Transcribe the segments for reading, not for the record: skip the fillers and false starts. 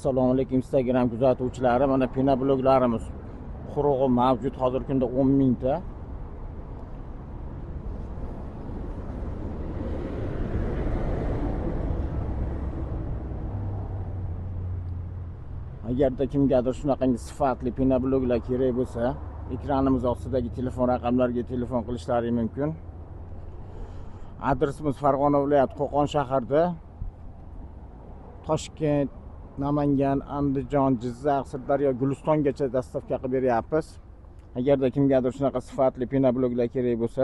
Assalomu alaykum Instagram kuzatuvchilari. Mana pina bloglarimiz qurug'i mavjud. Hozirgi kunda 10 mingta. Agarda kimgadir shunaqangi sifatli pina bloglar kerak bo'lsa, ekranimiz ostidagi telefon raqamlariga telefon qilishlari mumkin. Adresimiz Farg'ona viloyati Qo'qon shahrida. Toshkent, Namangan, Andijon, Jizzax, Sirdaryo, Gulistongacha dastavka qilib beryapmiz. Agarda kimgadir shunaqa sifatli pina bloglar kerak bo'lsa,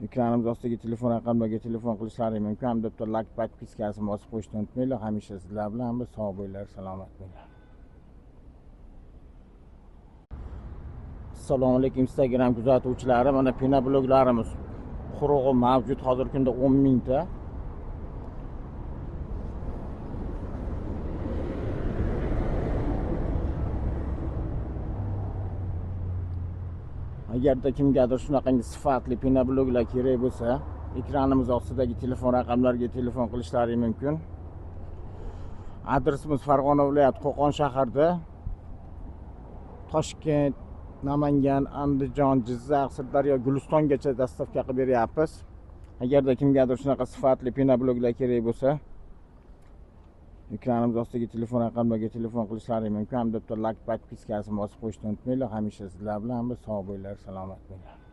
ekranimiz ostidagi telefon raqamlariga telefon qilishlari mumkin. Hamda bitta like, podpiskasini bosib qo'yishni unutmanglar. Hamisha sizlar bilanmiz. Sog' bo'linglar, salomat bo'linglar. Assalomu alaykum Instagram kuzatuvchilari. Mana pina bloglarimiz qurug'i mavjud. Hozirgi kunda 10 mingta. Agarda kimgadir shunaqangi sifatli pina bloglar kerak bo'lsa, ekranimiz ostidagi telefon raqamlariga telefon qilishlari mumkin. Adresimiz Farg'ona viloyati Qo'qon shahrida. Toshkent, Namangan, Andijon, Jizzax, Sirdaryo, Gulistongacha dastavka qilib beryapmiz. Agarda kimgadir shunaqa sifatli pina bloglar kerak bo'lsa, ekranimiz ostidagi telefon raqamlariga telefon qilishlari mumkin. Hamda bitta like, podpiskasini bosib qo'yishni unutmanglar. Hamisha sizlar bilanmiz. Sog' bo'linglar, salomat bo'linglar.